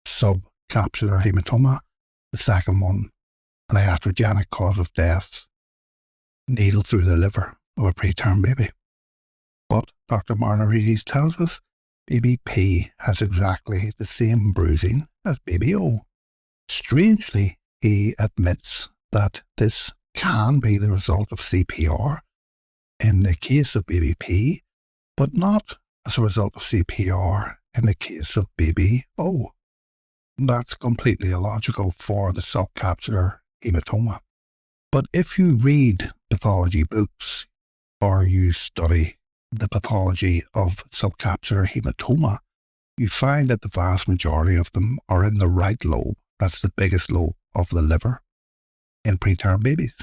subcapsular hematoma. The second one, an iatrogenic cause of death, needle through the liver of a preterm baby. But Dr. Marnarides tells us baby P has exactly the same bruising as baby O. Strangely, he admits that this can be the result of CPR in the case of baby P, but not as a result of CPR in the case of baby O. That's completely illogical for the subcapsular hematoma. But if you read pathology books or you study the pathology of subcapsular hematoma, you find that the vast majority of them are in the right lobe. That's the biggest lobe of the liver in preterm babies.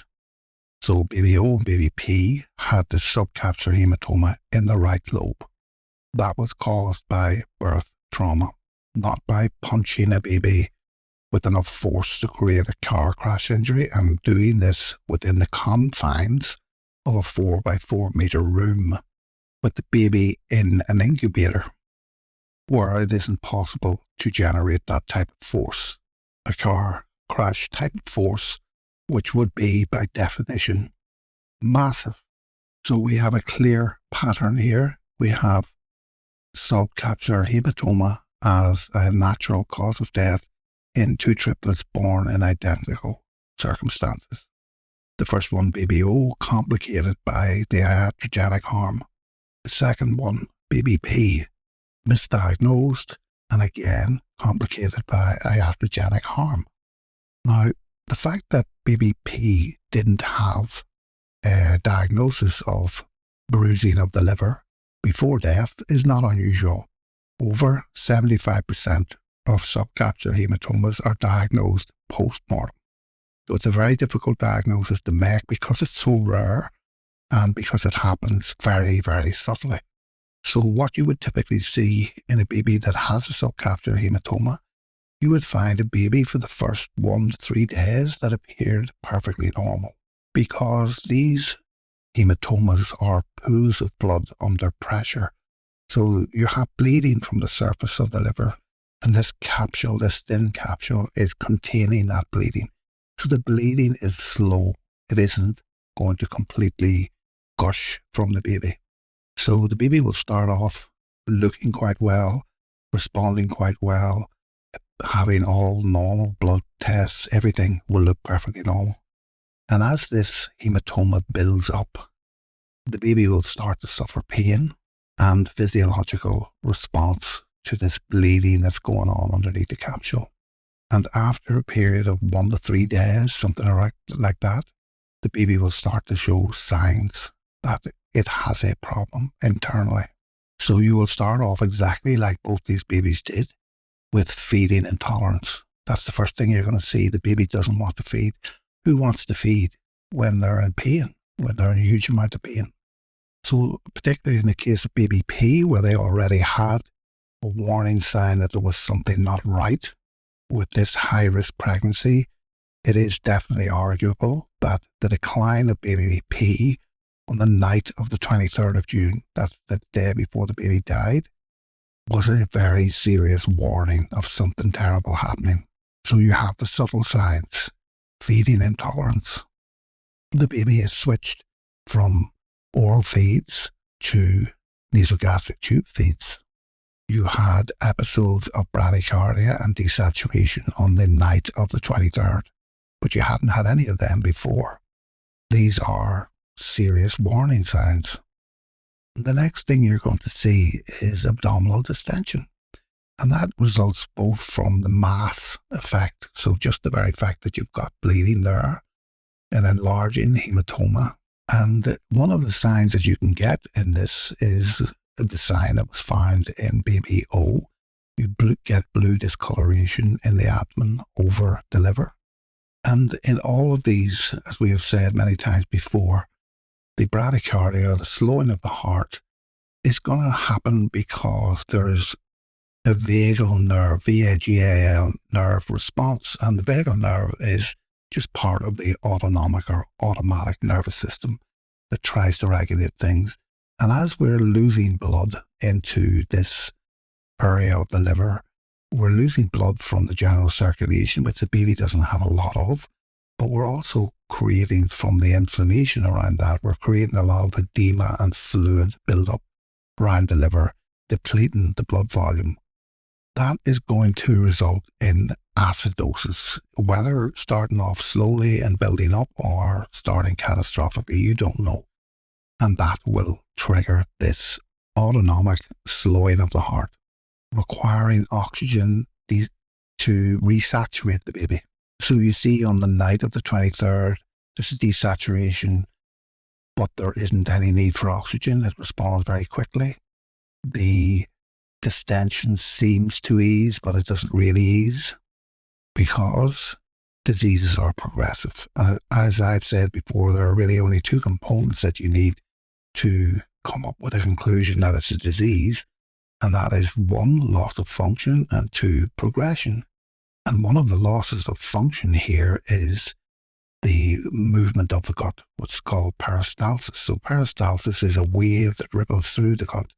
So baby O and baby P had the subcapsular hematoma in the right lobe. That was caused by birth trauma, not by punching a baby with enough force to create a car crash injury, and doing this within the confines of a 4x4 meter room with the baby in an incubator, where it isn't possible to generate that type of force, a car crash type of force, which would be, by definition, massive. So we have a clear pattern here. We have subcapsular hematoma as a natural cause of death in two triplets born in identical circumstances. The first one, baby O, complicated by the iatrogenic harm. The second one, baby P, misdiagnosed and again complicated by iatrogenic harm. Now, the fact that baby P didn't have a diagnosis of bruising of the liver before death is not unusual. Over 75% of subcapsular hematomas are diagnosed post-mortem. So it's a very difficult diagnosis to make because it's so rare and because it happens very, very subtly. So what you would typically see in a baby that has a subcapsular hematoma, you would find a baby for the first 1 to 3 days that appeared perfectly normal, because these hematomas are pools of blood under pressure. So you have bleeding from the surface of the liver, and this capsule, this thin capsule, is containing that bleeding. So the bleeding is slow. It isn't going to completely gush from the baby. So the baby will start off looking quite well, responding quite well, having all normal blood tests, everything will look perfectly normal. And as this hematoma builds up, the baby will start to suffer pain and physiological response to this bleeding that's going on underneath the capsule. And after a period of 1 to 3 days, something like that, the baby will start to show signs that it has a problem internally. So you will start off exactly like both these babies did, with feeding intolerance. That's the first thing you're going to see. The baby doesn't want to feed. Who wants to feed when they're in pain, when they're in a huge amount of pain? So particularly in the case of baby P, where they already had a warning sign that there was something not right with this high-risk pregnancy, it is definitely arguable that the decline of baby P on the night of the 23rd of June, that's the day before the baby died, was a very serious warning of something terrible happening. So you have the subtle signs: feeding intolerance. The baby is switched from oral feeds to nasogastric tube feeds. You had episodes of bradycardia and desaturation on the night of the 23rd, but you hadn't had any of them before. These are serious warning signs. The next thing you're going to see is abdominal distension. And that results both from the mass effect, so just the very fact that you've got bleeding there, an enlarging hematoma. And one of the signs that you can get in this is the sign that was found in baby O. You get blue discoloration in the abdomen over the liver. And in all of these, as we have said many times before, the bradycardia, the slowing of the heart, is going to happen because there is a vagal nerve, VAGAL nerve response. And the vagal nerve is just part of the autonomic or automatic nervous system that tries to regulate things. And as we're losing blood into this area of the liver, we're losing blood from the general circulation, which the baby doesn't have a lot of, but we're also creating from the inflammation around that, we're creating a lot of edema and fluid buildup around the liver, depleting the blood volume. That is going to result in acidosis, whether starting off slowly and building up or starting catastrophically, you don't know. And that will trigger this autonomic slowing of the heart, requiring oxygen to resaturate the baby. So you see on the night of the 23rd, this is desaturation, but there isn't any need for oxygen. It responds very quickly. The distension seems to ease, but it doesn't really ease because diseases are progressive. As I've said before, there are really only two components that you need to come up with a conclusion that it's a disease, and that is one, loss of function, and two, progression. And one of the losses of function here is the movement of the gut, what's called peristalsis. So peristalsis is a wave that ripples through the gut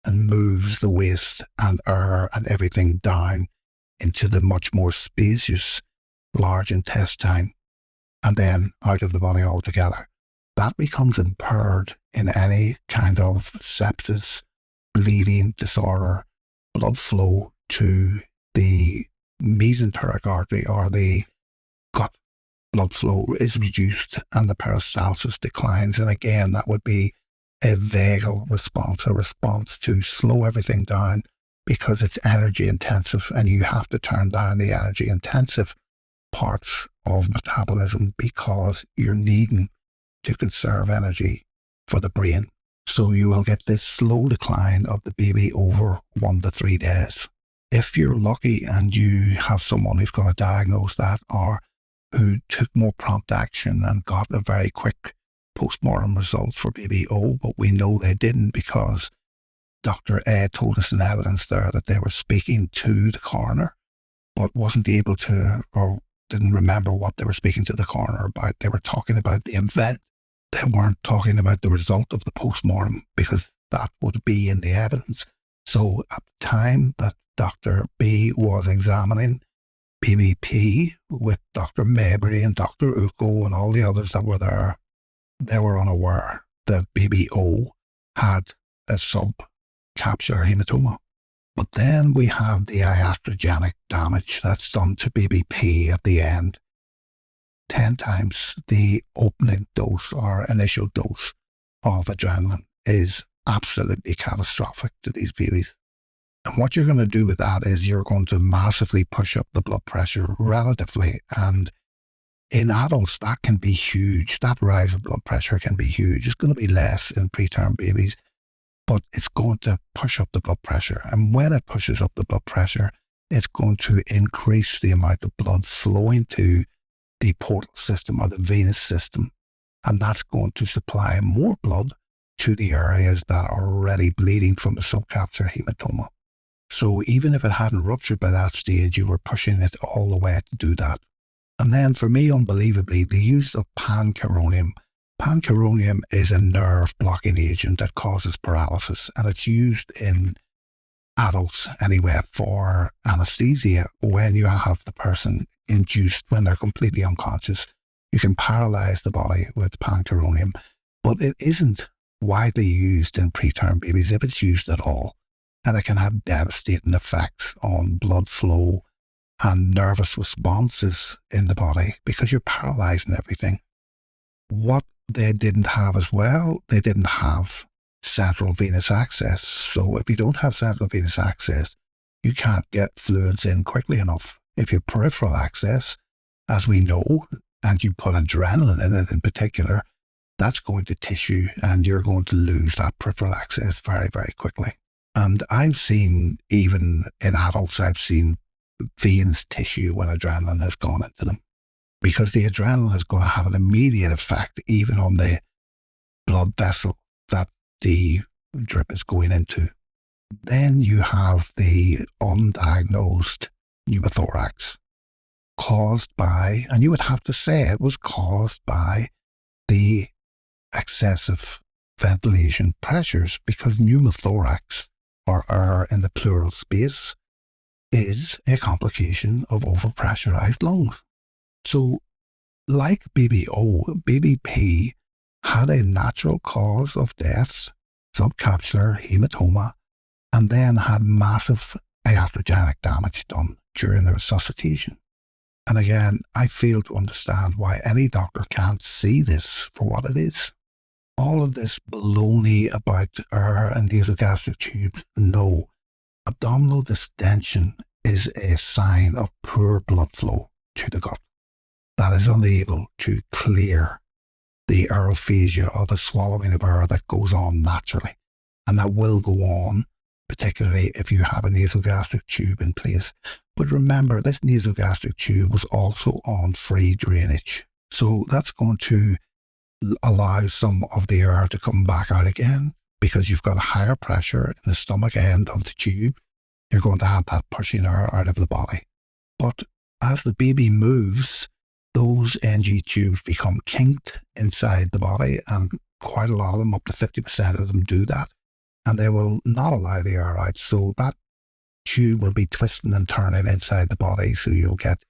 and moves the waste and air and everything down into the much more spacious large intestine and then out of the body altogether. That becomes impaired in any kind of sepsis, bleeding disorder, blood flow to the mesenteric artery or the gut blood flow is reduced and the peristalsis declines. And again, that would be a vagal response, a response to slow everything down because it's energy intensive and you have to turn down the energy intensive parts of metabolism because you're needing to conserve energy for the brain. So you will get this slow decline of the baby over 1 to 3 days. If you're lucky and you have someone who's going to diagnose that or who took more prompt action and got a very quick postmortem result for baby O, but we know they didn't because Dr. A told us in evidence there that they were speaking to the coroner, but wasn't able to or didn't remember what they were speaking to the coroner about. They were talking about the event. They weren't talking about the result of the postmortem because that would be in the evidence. So at the time that Dr. B was examining baby P with Dr. Mabry and Dr. Uko and all the others that were there, they were unaware that baby O had a subcapsular hematoma. But then we have the iatrogenic damage that's done to baby P at the end. 10 times the opening dose or initial dose of adrenaline is absolutely catastrophic to these babies. And what you're going to do with that is you're going to massively push up the blood pressure relatively. And in adults, that can be huge. That rise of blood pressure can be huge. It's going to be less in preterm babies, but it's going to push up the blood pressure. And when it pushes up the blood pressure, it's going to increase the amount of blood flowing to the portal system or the venous system. And that's going to supply more blood to the areas that are already bleeding from the subcapsular hematoma. So even if it hadn't ruptured by that stage, you were pushing it all the way to do that. And then for me, unbelievably, the use of pancuronium. Pancuronium is a nerve blocking agent that causes paralysis, and it's used in adults anyway for anesthesia when you have the person induced when they're completely unconscious. You can paralyze the body with pancuronium, but it isn't widely used in preterm babies if it's used at all. And it can have devastating effects on blood flow and nervous responses in the body because you're paralyzing everything. What they didn't have as well, they didn't have central venous access. So if you don't have central venous access, You can't get fluids in quickly enough. If you have peripheral access, as we know, and you put adrenaline in it in particular, that's going to tissue and you're going to lose that peripheral access very, very quickly. And I've seen, even in adults, I've seen veins tissue when adrenaline has gone into them, because the adrenaline is going to have an immediate effect even on the blood vessel that the drip is going into. Then you have the undiagnosed pneumothorax caused by, and you would have to say it was caused by, the excessive ventilation pressures, because pneumothorax, or air in the pleural space, is a complication of overpressurized lungs. So, like BBO, BBP had a natural cause of death, subcapsular hematoma, and then had massive iatrogenic damage done during the resuscitation. And again, I fail to understand why any doctor can't see this for what it is. All of this baloney about air and nasogastric tubes, no. Abdominal distension is a sign of poor blood flow to the gut that is unable to clear the aerophagia, or the swallowing of air that goes on naturally. And that will go on, particularly if you have a nasogastric tube in place. But remember, this nasogastric tube was also on free drainage. So that's going to allow some of the air to come back out again, because you've got a higher pressure in the stomach end of the tube. You're going to have that pushing air out of the body. But as the baby moves, those NG tubes become kinked inside the body, and quite a lot of them, up to 50% of them, do that. And they will not allow the air out. So that tube will be twisting and turning inside the body. So you'll get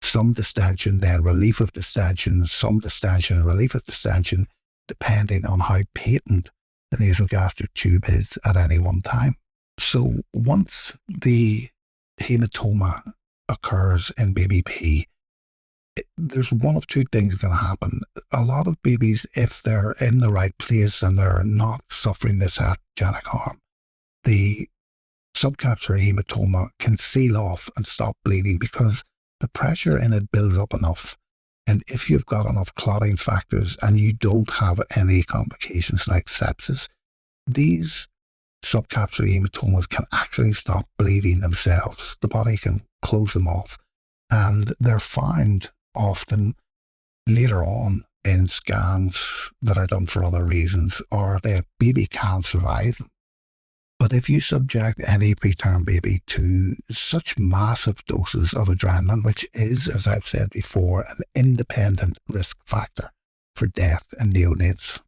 some distension, then relief of distension, some distension, relief of distension, depending on how patent the nasogastric tube is at any one time. So once the hematoma occurs in BBP, there's one of two things going to happen. A lot of babies, if they're in the right place and they're not suffering this iatrogenic harm, the subcapsular hematoma can seal off and stop bleeding, because the pressure in it builds up enough. And if you've got enough clotting factors and you don't have any complications like sepsis, these subcapsular hematomas can actually stop bleeding themselves. The body can close them off, and they're found often later on in scans that are done for other reasons, or the baby can survive them. But if you subject any preterm baby to such massive doses of adrenaline, which is, as I've said before, an independent risk factor for death in neonates,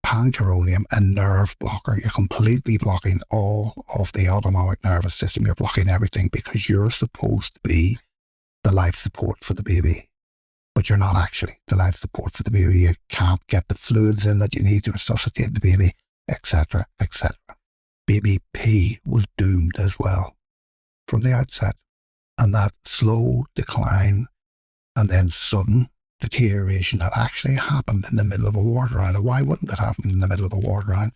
pancuronium, a nerve blocker, you're completely blocking all of the autonomic nervous system. You're blocking everything, because you're supposed to be the life support for the baby. But you're not actually the life support for the baby. You can't get the fluids in that you need to resuscitate the baby, etc., etc. Baby P was doomed as well from the outset. And that slow decline and then sudden deterioration that actually happened in the middle of a ward round. And why wouldn't it happen in the middle of a ward round?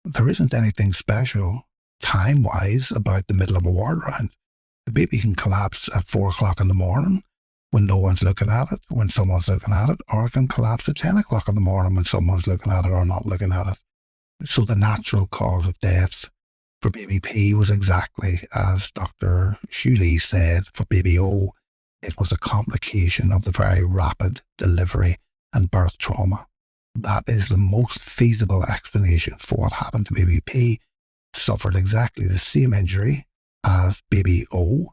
There isn't anything special time-wise about the middle of a ward round. The baby can collapse at 4 o'clock in the morning when no one's looking at it, when someone's looking at it, or it can collapse at 10 o'clock in the morning when someone's looking at it or not looking at it. So the natural cause of death for baby P was exactly as Dr. Shuley said for baby O. It was a complication of the very rapid delivery and birth trauma. That is the most feasible explanation for what happened to baby P. Suffered exactly the same injury as baby O,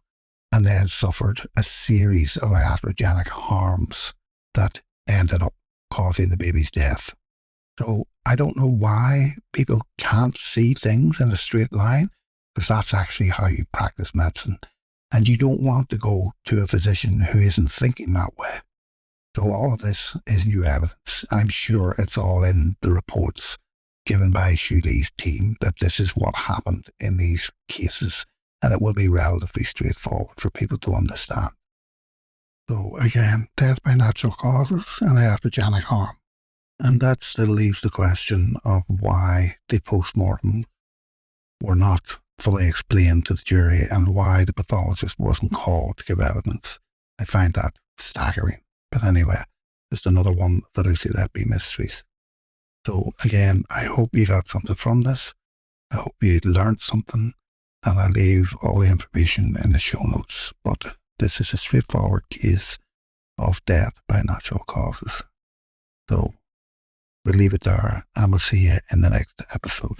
and then suffered a series of iatrogenic harms that ended up causing the baby's death. So I don't know why people can't see things in a straight line, because that's actually how you practice medicine. And you don't want to go to a physician who isn't thinking that way. So all of this is new evidence. I'm sure it's all in the reports given by Shuley's team that this is what happened in these cases, and it will be relatively straightforward for people to understand. So again, death by natural causes and iatrogenic harm. And that still leaves the question of why the post-mortem were not fully explained to the jury and why the pathologist wasn't called to give evidence. I find that staggering. But anyway, just another one of the Lucy Letby mysteries. So again, I hope you got something from this. I hope you learned something, and I'll leave all the information in the show notes. But this is a straightforward case of death by natural causes. So we'll leave it there, and we'll see you in the next episode.